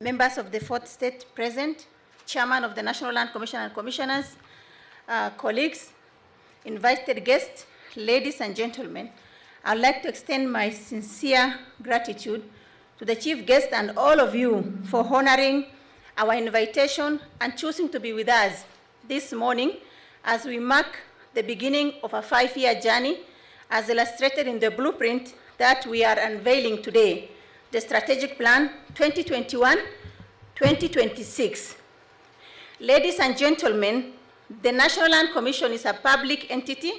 members of the fourth state present, chairman of the National Land Commission and commissioners, colleagues, invited guests, ladies and gentlemen, I'd like to extend my sincere gratitude to the chief guest and all of you for honoring our invitation and choosing to be with us this morning as we mark the beginning of a 5-year journey as illustrated in the blueprint that we are unveiling today, the Strategic Plan 2021-2026. Ladies and gentlemen, the National Land Commission is a public entity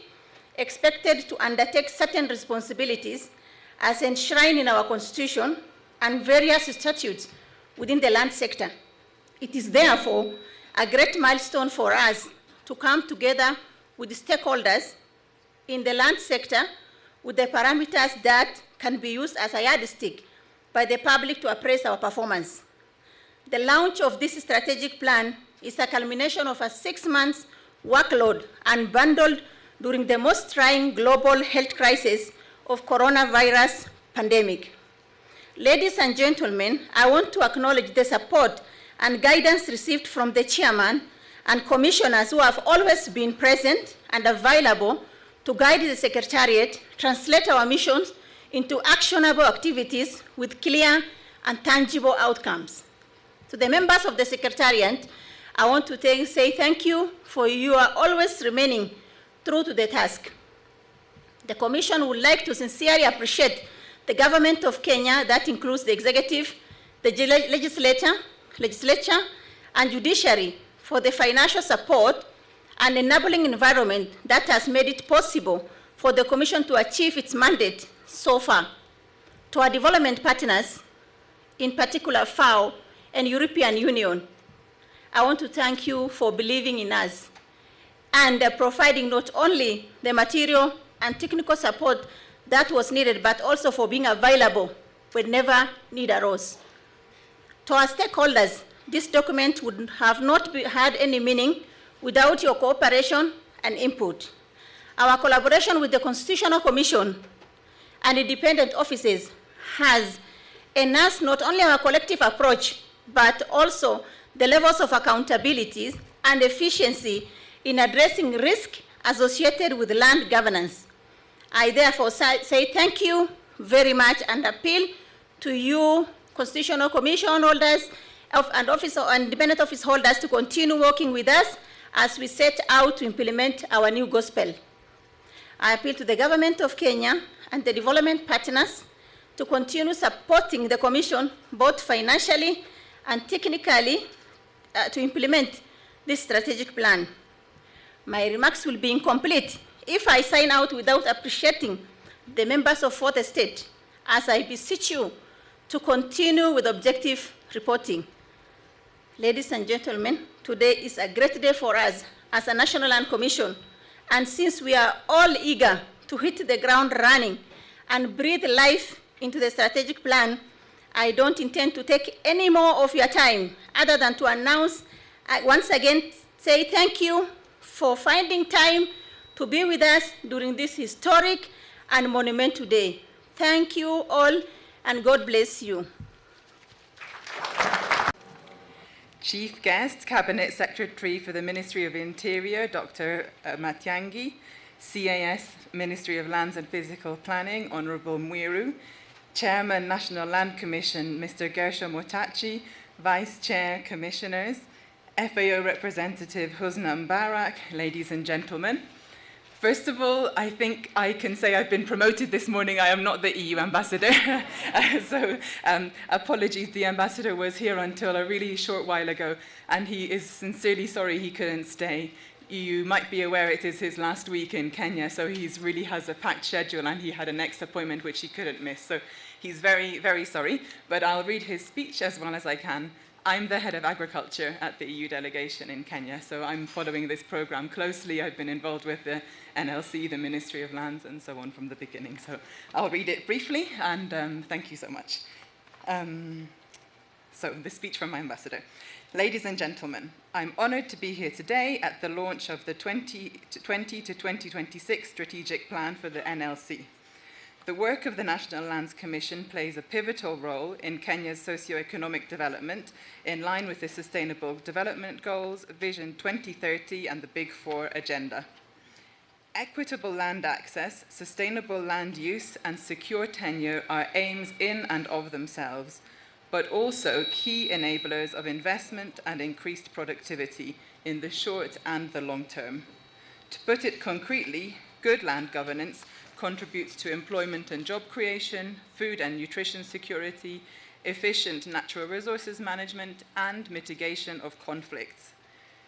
expected to undertake certain responsibilities as enshrined in our Constitution and various statutes within the land sector. It is therefore a great milestone for us to come together with the stakeholders in the land sector with the parameters that can be used as a yardstick by the public to appraise our performance. The launch of this strategic plan is a culmination of a 6-month workload unbundled during the most trying global health crisis of coronavirus pandemic. Ladies and gentlemen, I want to acknowledge the support and guidance received from the chairman and commissioners who have always been present and available to guide the Secretariat, translate our missions into actionable activities with clear and tangible outcomes. To the members of the Secretariat, I want to say thank you for your always remaining true to the task. The Commission would like to sincerely appreciate the Government of Kenya, that includes the Executive, the Legislature, and Judiciary, for the financial support and enabling environment that has made it possible for the Commission to achieve its mandate so far. To our development partners, in particular FAO and European Union, I want to thank you for believing in us and providing not only the material and technical support that was needed, but also for being available whenever need arose. To our stakeholders, this document would have not had any meaning without your cooperation and input. Our collaboration with the Constitutional Commission and independent offices has enhanced not only our collective approach, but also the levels of accountability and efficiency in addressing risk associated with land governance. I therefore say thank you very much and appeal to you, Constitutional Commission holders and independent office holders, to continue working with us as we set out to implement our new gospel. I appeal to the Government of Kenya and the development partners to continue supporting the Commission both financially and technically to implement this strategic plan. My remarks will be incomplete if I sign out without appreciating the members of Fourth Estate, as I beseech you to continue with objective reporting. Ladies and gentlemen, today is a great day for us as a National Land Commission, and since we are all eager to hit the ground running and breathe life into the strategic plan, I don't intend to take any more of your time other than to announce, once again, say thank you for finding time to be with us during this historic and monumental day. Thank you all, and God bless you. Chief Guest, Cabinet Secretary for the Ministry of Interior, Dr. Matiang'i, CAS, Ministry of Lands and Physical Planning, Honorable Mwiru, Chairman, National Land Commission, Mr. Gershom Otachi, Vice Chair, Commissioners, FAO Representative Husna Mbarak, ladies and gentlemen. First of all, I think I can say I've been promoted this morning. I am not the EU ambassador. Apologies, the ambassador was here until a really short while ago, and he is sincerely sorry he couldn't stay. You might be aware it is his last week in Kenya, so he really has a packed schedule, and he had a next appointment which he couldn't miss. So he's very, very sorry, but I'll read his speech as well as I can. I'm the head of agriculture at the EU delegation in Kenya, so I'm following this program closely. I've been involved with the NLC, the Ministry of Lands, and so on from the beginning. So I'll read it briefly, and thank you so much. So the speech from my ambassador. Ladies and gentlemen, I'm honored to be here today at the launch of the 2020 to 2026 strategic plan for the NLC. The work of the National Lands Commission plays a pivotal role in Kenya's socio-economic development in line with the Sustainable Development Goals, Vision 2030 and the Big Four agenda. Equitable land access, sustainable land use and secure tenure are aims in and of themselves, but also key enablers of investment and increased productivity in the short and the long term. To put it concretely, good land governance contributes to employment and job creation, food and nutrition security, efficient natural resources management, and mitigation of conflicts.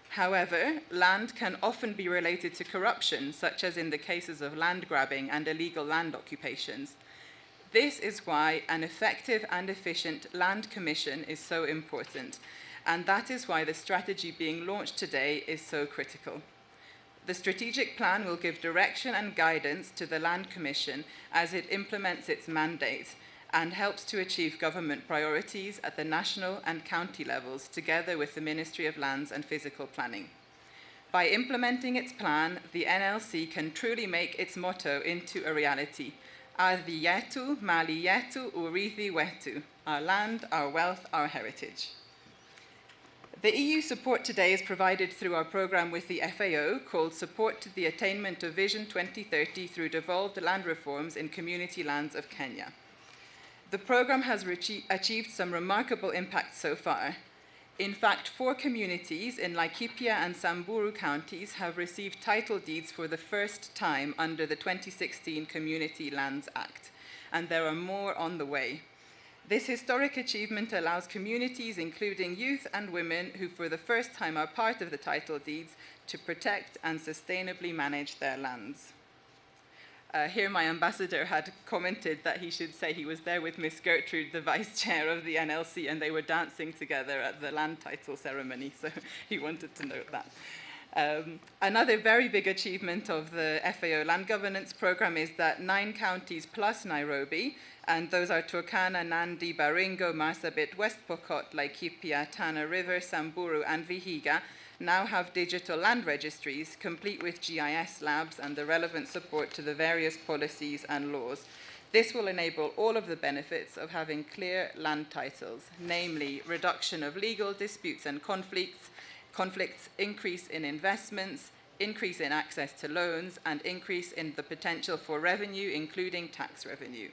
However, land can often be related to corruption, such as in the cases of land grabbing and illegal land occupations. This is why an effective and efficient land commission is so important, and that is why the strategy being launched today is so critical. The strategic plan will give direction and guidance to the Land Commission as it implements its mandate and helps to achieve government priorities at the national and county levels together with the Ministry of Lands and Physical Planning. By implementing its plan, the NLC can truly make its motto into a reality. Ardhi yetu, mali yetu, urithi wetu. Our land, our wealth, our heritage. The EU support today is provided through our programme with the FAO called Support to the Attainment of Vision 2030 through Devolved Land Reforms in Community Lands of Kenya. The programme has achieved some remarkable impact so far. In fact, 4 communities in Laikipia and Samburu counties have received title deeds for the first time under the 2016 Community Lands Act, and there are more on the way. This historic achievement allows communities, including youth and women, who for the first time are part of the title deeds, to protect and sustainably manage their lands. Here my ambassador had commented that he should say he was there with Miss Gertrude, the vice chair of the NLC, and they were dancing together at the land title ceremony, so he wanted to note that. Another very big achievement of the FAO land governance program is that 9 counties plus Nairobi, and those are Turkana, Nandi, Baringo, Marsabit, West Pokot, Laikipia, Tana River, Samburu, and Vihiga, now have digital land registries, complete with GIS labs and the relevant support to the various policies and laws. This will enable all of the benefits of having clear land titles, namely reduction of legal disputes and conflicts, increase in investments, increase in access to loans, and increase in the potential for revenue, including tax revenue.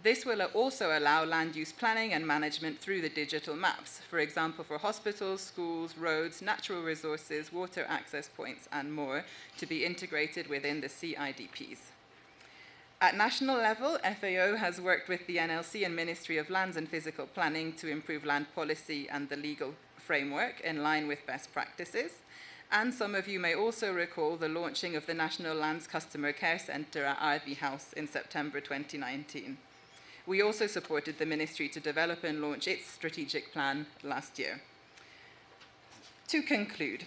This will also allow land use planning and management through the digital maps, for example, for hospitals, schools, roads, natural resources, water access points, and more, to be integrated within the CIDPs. At national level, FAO has worked with the NLC and Ministry of Lands and Physical Planning to improve land policy and the legal framework in line with best practices. And some of you may also recall the launching of the National Lands Customer Care Centre at Ardhi House in September 2019. We also supported the ministry to develop and launch its strategic plan last year. To conclude,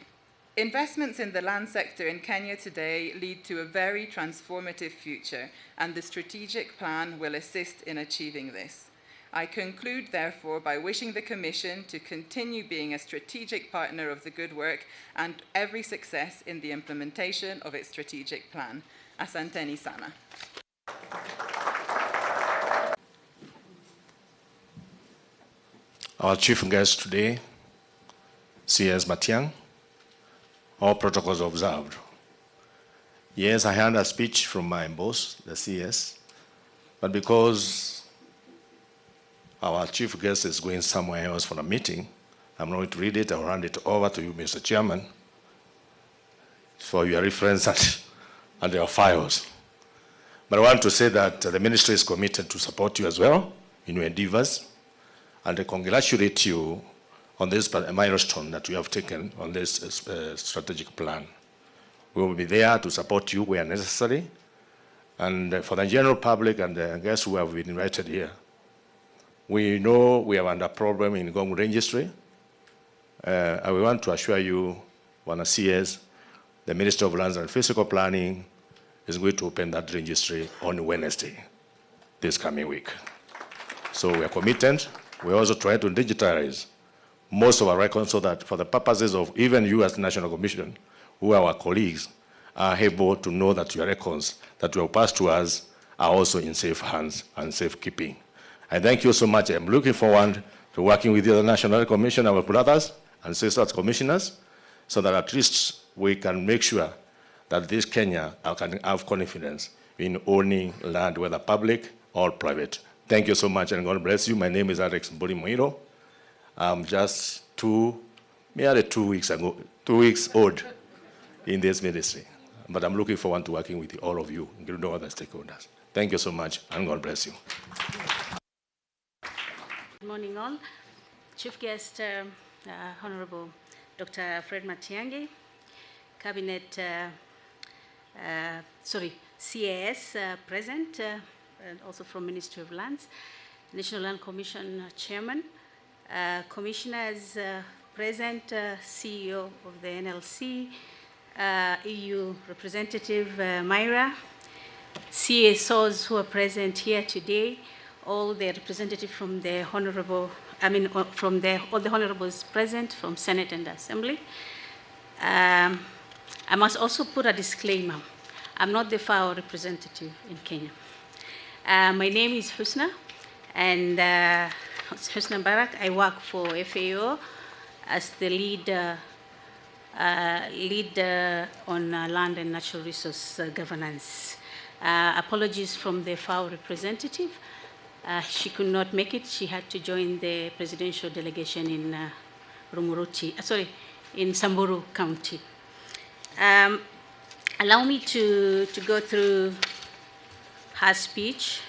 investments in the land sector in Kenya today lead to a very transformative future, and the strategic plan will assist in achieving this. I conclude, therefore, by wishing the Commission to continue being a strategic partner of the good work and every success in the implementation of its strategic plan. Asanteni sana. Our chief guest today, CS Matiang, all protocols observed. Yes, I had a speech from my boss, the CS, but because our chief guest is going somewhere else for a meeting, I'm not going to read it. I'll hand it over to you, Mr. Chairman, for your reference and your files. But I want to say that the ministry is committed to support you as well in your endeavors, and I congratulate you on this milestone that you have taken on this strategic plan. We will be there to support you where necessary, and for the general public and the guests who have been invited here, we know we have under problem in Ngong Registry. And we want to assure you, Wana CS, the Minister of Lands and Physical Planning is going to open that registry on Wednesday, this coming week. So we are committed. We also try to digitize most of our records so that for the purposes of even you as National Commission, who are our colleagues, are able to know that your records that you have passed to us are also in safe hands and safekeeping. I thank you so much. I'm looking forward to working with the National Commission, our brothers and sisters commissioners, so that at least we can make sure that this Kenya can have confidence in owning land, whether public or private. Thank you so much, and God bless you. My name is Alex Mburi Moiro. I'm just merely 2 weeks old in this ministry. But I'm looking forward to working with all of you, including other stakeholders. Thank you so much, and God bless you. Good morning, all. Chief Guest, Honorable Dr. Fred Matiang'i, Cabinet, CAS present, and also from Ministry of Lands, National Land Commission Chairman, Commissioners present, CEO of the NLC, EU Representative Myra, CSOs who are present here today, all the representatives from the honorable, all the honorables present from Senate and Assembly. I must also put a disclaimer. I'm not the FAO representative in Kenya. My name is Husna, and Husna Barak. I work for FAO as the lead on land and natural resource governance. Apologies from the FAO representative. She could not make it. She had to join the presidential delegation in in Samburu County. Allow me to go through her speech.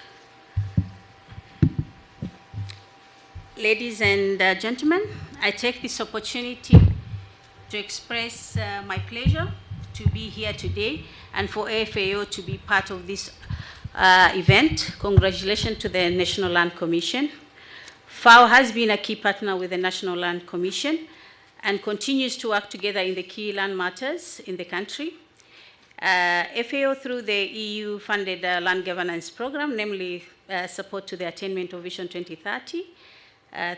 Ladies and gentlemen, I take this opportunity to express my pleasure to be here today and for FAO to be part of this event. Congratulations to the National Land Commission. FAO has been a key partner with the National Land Commission and continues to work together in the key land matters in the country. FAO, through the EU-funded land governance program, namely support to the attainment of Vision 2030,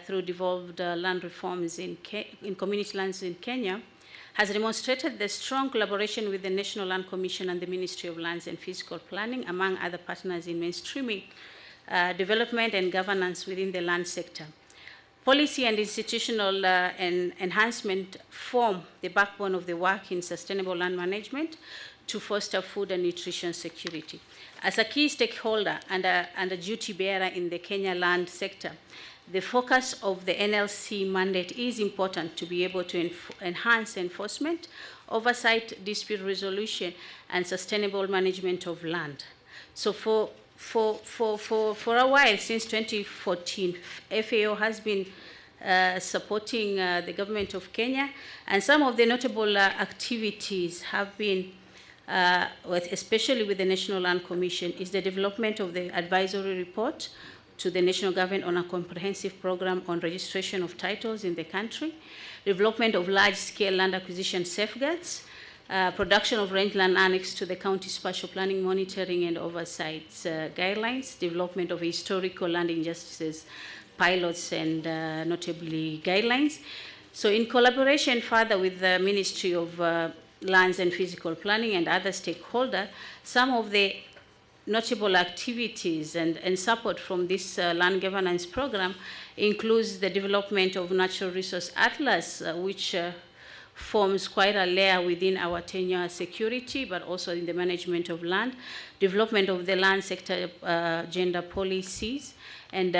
through devolved land reforms in community lands in Kenya, has demonstrated the strong collaboration with the National Land Commission and the Ministry of Lands and Physical Planning, among other partners in mainstreaming development and governance within the land sector. Policy and institutional enhancement form the backbone of the work in sustainable land management to foster food and nutrition security. As a key stakeholder and a duty bearer in the Kenya land sector, the focus of the NLC mandate is important to be able to enhance enforcement, oversight, dispute resolution, and sustainable management of land. So for a while, since 2014, FAO has been supporting the government of Kenya, and some of the notable activities have been, especially with the National Land Commission, is the development of the advisory report to the national government on a comprehensive program on registration of titles in the country, development of large-scale land acquisition safeguards, production of rangeland annex to the county spatial planning monitoring and oversight guidelines, development of historical land injustices pilots and notably guidelines. So in collaboration further with the Ministry of Lands and Physical Planning and other stakeholders, some of the notable activities and support from this land governance program includes the development of Natural Resource Atlas, which forms quite a layer within our tenure security, but also in the management of land, development of the land sector gender policies, and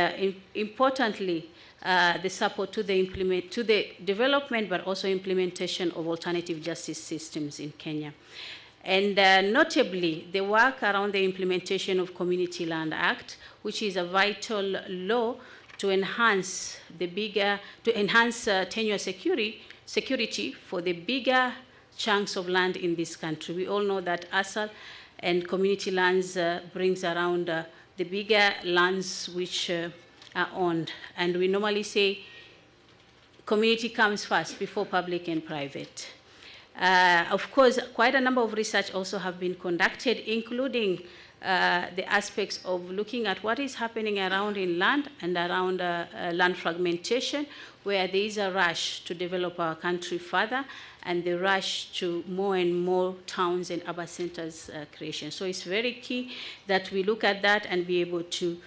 importantly, the support to the development, but also implementation of alternative justice systems in Kenya. And notably, the work around the implementation of Community Land Act, which is a vital law to enhance tenure security for the bigger chunks of land in this country. We all know that ASAL and community lands brings around the bigger lands which are owned. And we normally say community comes first before public and private. Of course, quite a number of research also have been conducted, including the aspects of looking at what is happening around in land and around land fragmentation, where there is a rush to develop our country further and the rush to more and more towns and urban centers creation. So it's very key that we look at that and be able to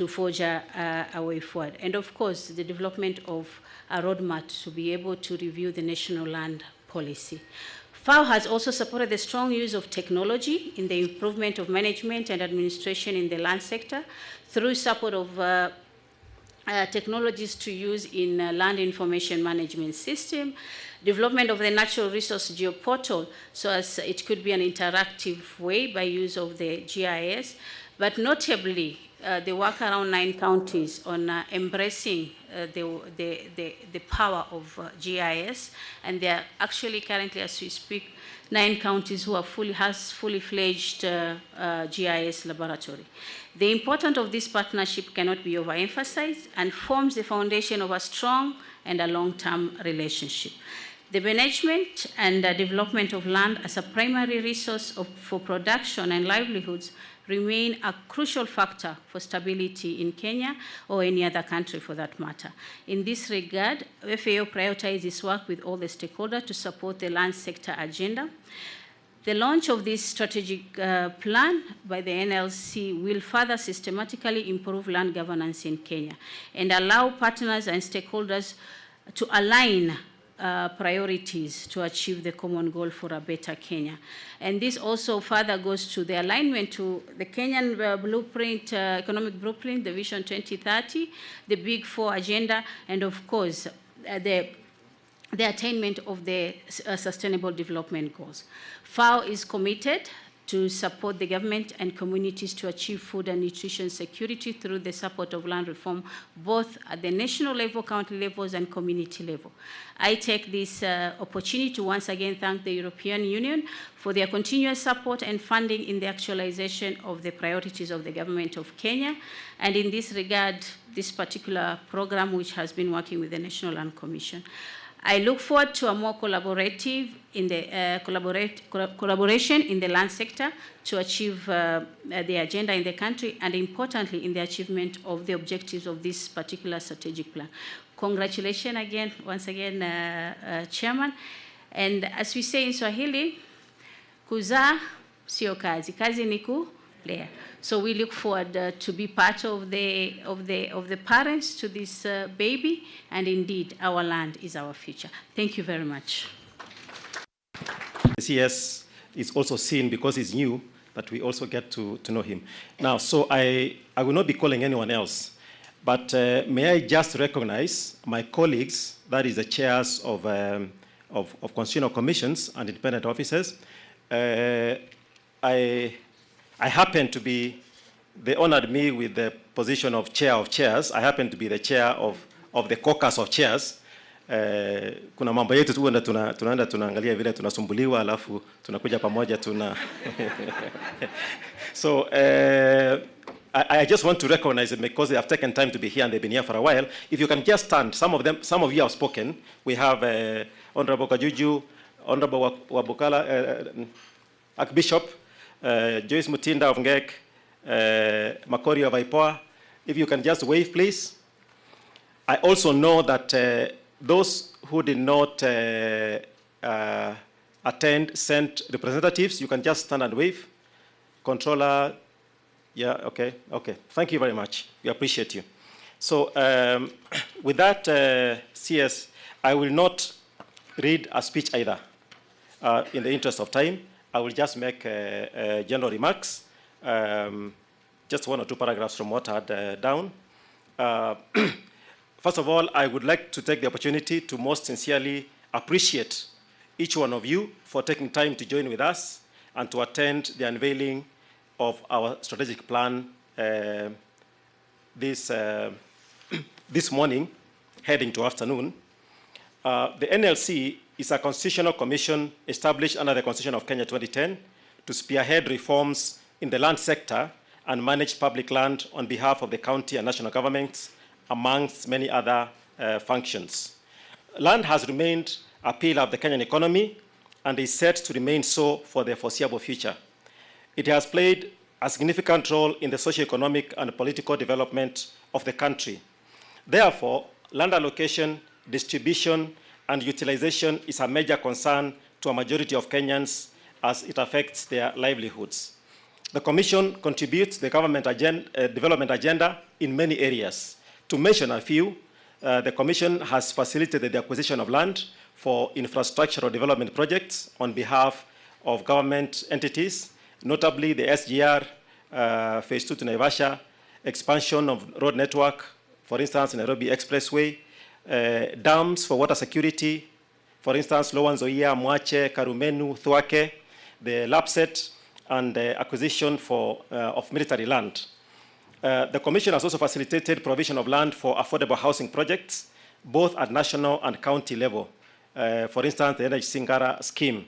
forge a way forward. And of course, the development of a roadmap to be able to review the national land policy. FAO has also supported the strong use of technology in the improvement of management and administration in the land sector through support of technologies to use in land information management system, development of the natural resource geoportal, so as it could be an interactive way by use of the GIS, but notably the work around 9 counties on embracing the power of GIS, and they are actually currently, as we speak, 9 counties who are fully fledged GIS laboratory. The importance of this partnership cannot be overemphasized and forms the foundation of a strong and a long-term relationship. The management and development of land as a primary resource for production and livelihoods remain a crucial factor for stability in Kenya or any other country for that matter. In this regard, FAO prioritizes its work with all the stakeholders to support the land sector agenda. The launch of this strategic plan by the NLC will further systematically improve land governance in Kenya and allow partners and stakeholders to align priorities to achieve the common goal for a better Kenya. And this also further goes to the alignment to the Kenyan blueprint, economic blueprint, the Vision 2030, the Big Four agenda, and of course, the attainment of the Sustainable Development Goals. FAO is committed to support the government and communities to achieve food and nutrition security through the support of land reform, both at the national level, county levels, and community level. I take this opportunity to once again thank the European Union for their continuous support and funding in the actualization of the priorities of the government of Kenya. And in this regard, this particular program, which has been working with the National Land Commission, I look forward to a more collaborative in the collaboration in the land sector to achieve the agenda in the country, and importantly, in the achievement of the objectives of this particular strategic plan. Congratulations again, once again, Chairman. And as we say in Swahili, kuzaa sio kazi, kazi ni kulea. So we look forward to be part of the parents to this baby, and indeed, our land is our future. Thank you very much. The CS is also seen because he's new, but we also get to know him. Now, so I will not be calling anyone else, but may I just recognize my colleagues, that is the chairs of constitutional commissions and independent officers. I happen to be, they honored me with the position of chair of chairs. I happen to be the chair of the caucus of chairs. Kuna mambo yetu tu tunaenda tunaangalia vile tunasumbuliwa alafu tunakuja pamoja So I just want to recognize them because they have taken time to be here and they've been here for a while. If you can just stand, some of you have spoken. We have Honorable Kajuju, Honorable Wabukala, Archbishop, Joyce Mutinda of Ngek, Makori of Aipoa. If you can just wave, please. I also know that those who did not attend sent representatives. You can just stand and wave. Controller, yeah, okay. Thank you very much. We appreciate you. So with that, CS, I will not read a speech either. In the interest of time, I will just make general remarks, just 1 or 2 paragraphs from what I had down. First of all, I would like to take the opportunity to most sincerely appreciate each one of you for taking time to join with us and to attend the unveiling of our strategic plan this morning, heading to afternoon. The NLC is a constitutional commission established under the Constitution of Kenya 2010 to spearhead reforms in the land sector and manage public land on behalf of the county and national governments, amongst many other functions. Land has remained a pillar of the Kenyan economy and is set to remain so for the foreseeable future. It has played a significant role in the socio-economic and political development of the country. Therefore, land allocation, distribution, and utilization is a major concern to a majority of Kenyans as it affects their livelihoods. The Commission contributes the government development agenda in many areas. To mention a few, the Commission has facilitated the acquisition of land for infrastructural development projects on behalf of government entities, notably the SGR Phase 2 to Naivasha, expansion of road network, for instance, Nairobi Expressway, dams for water security, for instance, Lower Nzoia, Mwache, Karumenu, Thwake, the LAPSSET, and the acquisition of military land. The Commission has also facilitated provision of land for affordable housing projects, both at national and county level. For instance, the NH Singara scheme.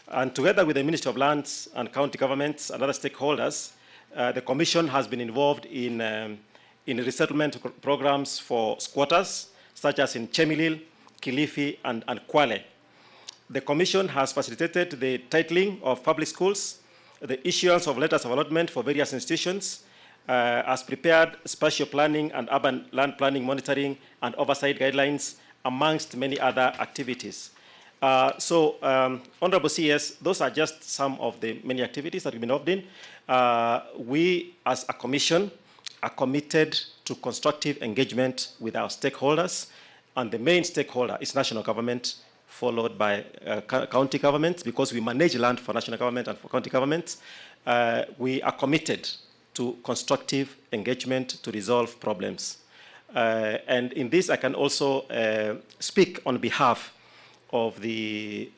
And together with the Ministry of Lands and county governments and other stakeholders, the Commission has been involved in resettlement programs for squatters, such as in Chemilil, Kilifi, and Kwale. The Commission has facilitated the titling of public schools, the issuance of letters of allotment for various institutions, has prepared spatial planning and urban land planning monitoring and oversight guidelines, amongst many other activities. Honorable CS, those are just some of the many activities that we've been involved in. We, as a commission, are committed to constructive engagement with our stakeholders, and the main stakeholder is national government, followed by county governments, because we manage land for national government and for county governments. We are committed to constructive engagement to resolve problems. And in this, I can also speak on behalf of the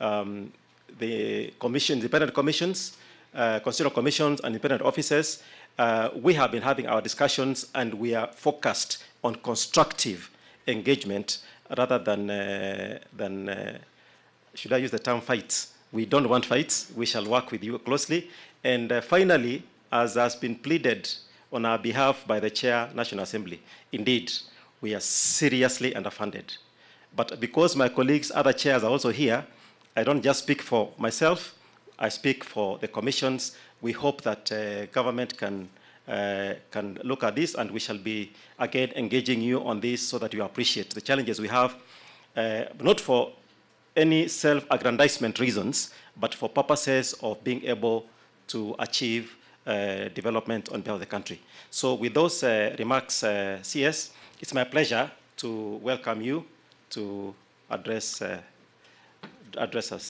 commission, independent commissions, constitutional commissions, and independent officers. We have been having our discussions, and we are focused on constructive engagement rather than should I use the term fights? We don't want fights. We shall work with you closely. And finally, as has been pleaded on our behalf by the Chair, National Assembly, indeed, we are seriously underfunded. But because my colleagues, other chairs are also here, I don't just speak for myself, I speak for the commissions. We hope that government can look at this, and we shall be, again, engaging you on this so that you appreciate the challenges we have, not for any self-aggrandizement reasons, but for purposes of being able to achieve development on behalf of the country. So with those remarks, CS, it's my pleasure to welcome you to address us.